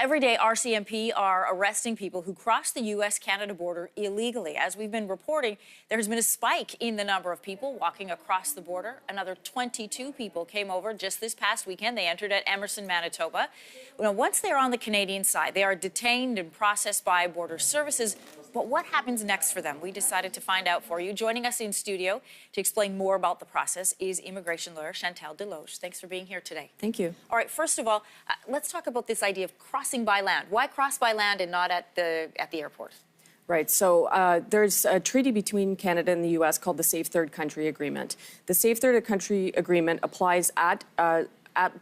every day, RCMP are arresting people who cross the U.S.-Canada border illegally. As we've been reporting, there has been a spike in the number of people walking across the border. Another 22 people came over just this past weekend. They entered at Emerson, Manitoba. Now, once they're on the Canadian side, they are detained and processed by Border Services. But what happens next for them? We decided to find out for you. Joining us in studio to explain more about the process is immigration lawyer Chantal Desloges. Thanks for being here today. Thank you. All right, first of all, let's talk about this idea of crossing by land. Why cross by land and not at the airport? Right. So there's a treaty between Canada and the U.S. called the Safe Third Country Agreement. The Safe Third Country Agreement applies at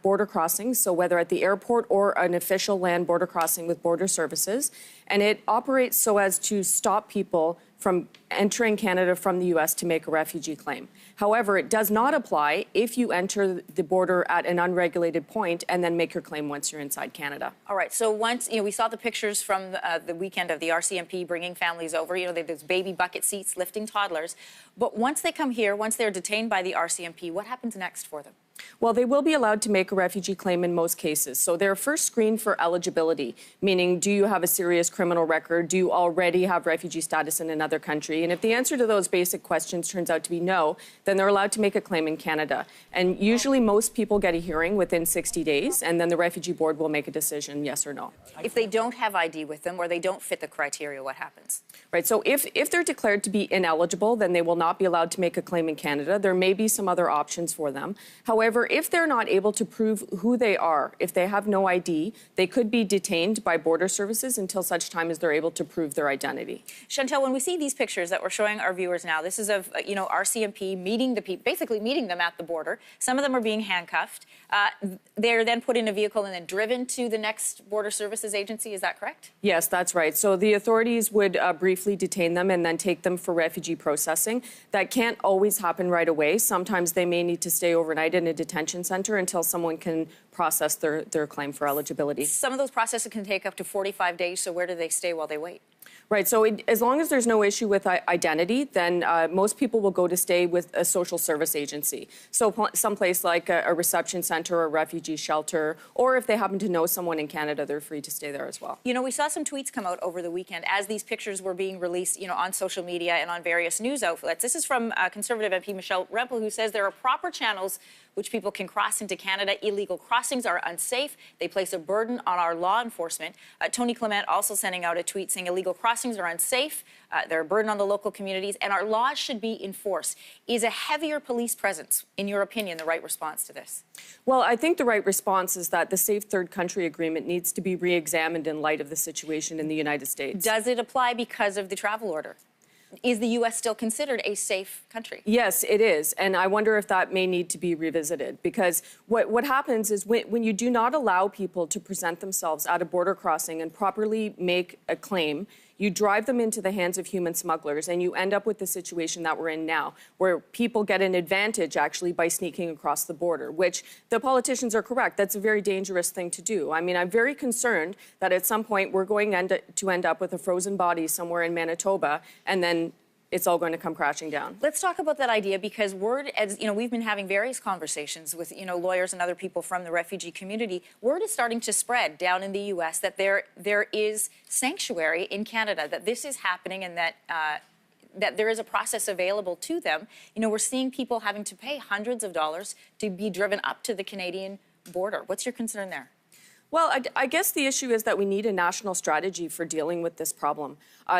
border crossings, so whether at the airport or an official land border crossing with Border Services, and it operates so as to stop people from entering Canada from the U.S. to make a refugee claim. However, it does not apply if you enter the border at an unregulated point and then make your claim once you're inside Canada. All right. So once, we saw the pictures from the weekend of the RCMP bringing families over. They have those baby bucket seats lifting toddlers. But once they come here, once they're detained by the RCMP, what happens next for them? Well, they will be allowed to make a refugee claim in most cases. So they're first screened for eligibility, meaning do you have a serious criminal record? Do you already have refugee status in another country? And if the answer to those basic questions turns out to be no, then they're allowed to make a claim in Canada. And usually most people get a hearing within 60 days, and then the refugee board will make a decision, yes or no. If they don't have ID with them or they don't fit the criteria, what happens? Right. So if they're declared to be ineligible, then they will not be allowed to make a claim in Canada. There may be some other options for them. However, if they're not able to prove who they are, if they have no ID, they could be detained by Border Services until such time as they're able to prove their identity. Chantal, when we see these pictures that we're showing our viewers now, this is of, RCMP meeting the people, basically meeting them at the border. Some of them are being handcuffed. They're then put in a vehicle and then driven to the next Border Services agency. Is that correct? Yes, that's right. So the authorities would briefly detain them and then take them for refugee processing. That can't always happen right away. Sometimes they may need to stay overnight in a detention center until someone can process their claim for eligibility. Some of those processes can take up to 45 days, so where do they stay while they wait? Right. So as long as there's no issue with identity, then most people will go to stay with a social service agency. So someplace like a reception center or a refugee shelter, or if they happen to know someone in Canada, they're free to stay there as well. We saw some tweets come out over the weekend as these pictures were being released, on social media and on various news outlets. This is from Conservative MP Michelle Rempel, who says there are proper channels which people can cross into Canada. Illegal crossings are unsafe. They place a burden on our law enforcement. Tony Clement also sending out a tweet saying illegal crossings are unsafe. They're a burden on the local communities, and our laws should be enforced. Is a heavier police presence, in your opinion, the right response to this? Well, I think the right response is that the Safe Third Country Agreement needs to be re-examined in light of the situation in the United States. Does it apply because of the travel order? Is the U.S. still considered a safe country? Yes, it is. And I wonder if that may need to be revisited, because what happens is when you do not allow people to present themselves at a border crossing and properly make a claim, you drive them into the hands of human smugglers, and you end up with the situation that we're in now, where people get an advantage, actually, by sneaking across the border, which the politicians are correct. That's a very dangerous thing to do. I mean, I'm very concerned that at some point we're going to end up with a frozen body somewhere in Manitoba, and then it's all going to come crashing down. Let's talk about that idea, because we've been having various conversations with, lawyers and other people from the refugee community. Word is starting to spread down in the U.S. that there is sanctuary in Canada, that this is happening, and that there is a process available to them. We're seeing people having to pay hundreds of dollars to be driven up to the Canadian border. What's your concern there? Well, I guess the issue is that we need a national strategy for dealing with this problem.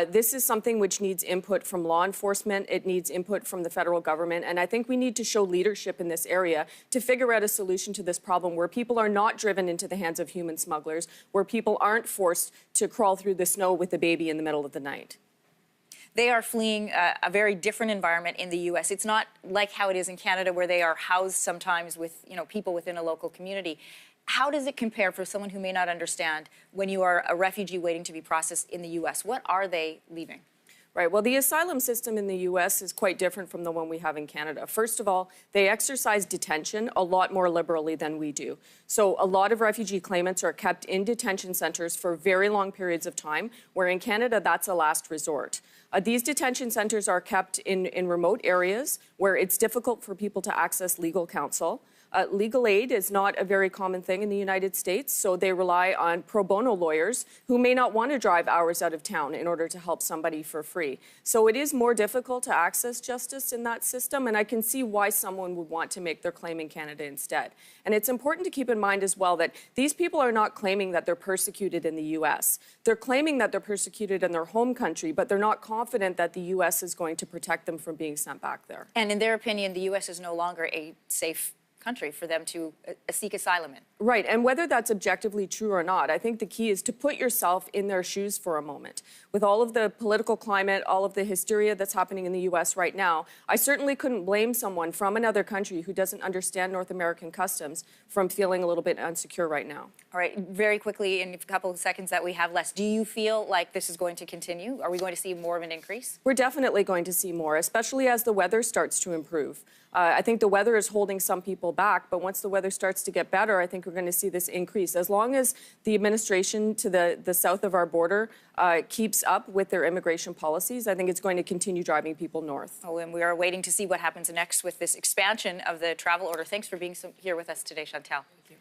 This is something which needs input from law enforcement. It needs input from the federal government. And I think we need to show leadership in this area to figure out a solution to this problem where people are not driven into the hands of human smugglers, where people aren't forced to crawl through the snow with a baby in the middle of the night. They are fleeing a very different environment in the U.S. It's not like how it is in Canada, where they are housed sometimes with, people within a local community. How does it compare, for someone who may not understand, when you are a refugee waiting to be processed in the U.S.? What are they leaving? Right. Well, the asylum system in the U.S. is quite different from the one we have in Canada. First of all, they exercise detention a lot more liberally than we do. So a lot of refugee claimants are kept in detention centers for very long periods of time, where in Canada, that's a last resort. These detention centers are kept in remote areas where it's difficult for people to access legal counsel. Legal aid is not a very common thing in the United States, so they rely on pro bono lawyers who may not want to drive hours out of town in order to help somebody for free. So it is more difficult to access justice in that system, and I can see why someone would want to make their claim in Canada instead. And it's important to keep in mind as well that these people are not claiming that they're persecuted in the U.S. They're claiming that they're persecuted in their home country, but they're not confident that the U.S. is going to protect them from being sent back there. And in their opinion, the U.S. is no longer a safe country for them to seek asylum in. Right, and whether that's objectively true or not, I think the key is to put yourself in their shoes for a moment. With all of the political climate, all of the hysteria that's happening in the U.S. right now, I certainly couldn't blame someone from another country who doesn't understand North American customs from feeling a little bit insecure right now. All right, very quickly, in a couple of seconds that we have left, do you feel like this is going to continue? Are we going to see more of an increase? We're definitely going to see more, especially as the weather starts to improve. I think the weather is holding some people back, but once the weather starts to get better, I think we're going to see this increase. As long as the administration to the south of our border keeps up with their immigration policies, I think it's going to continue driving people north. Oh, and we are waiting to see what happens next with this expansion of the travel order. Thanks for being here with us today, Chantal. Thank you.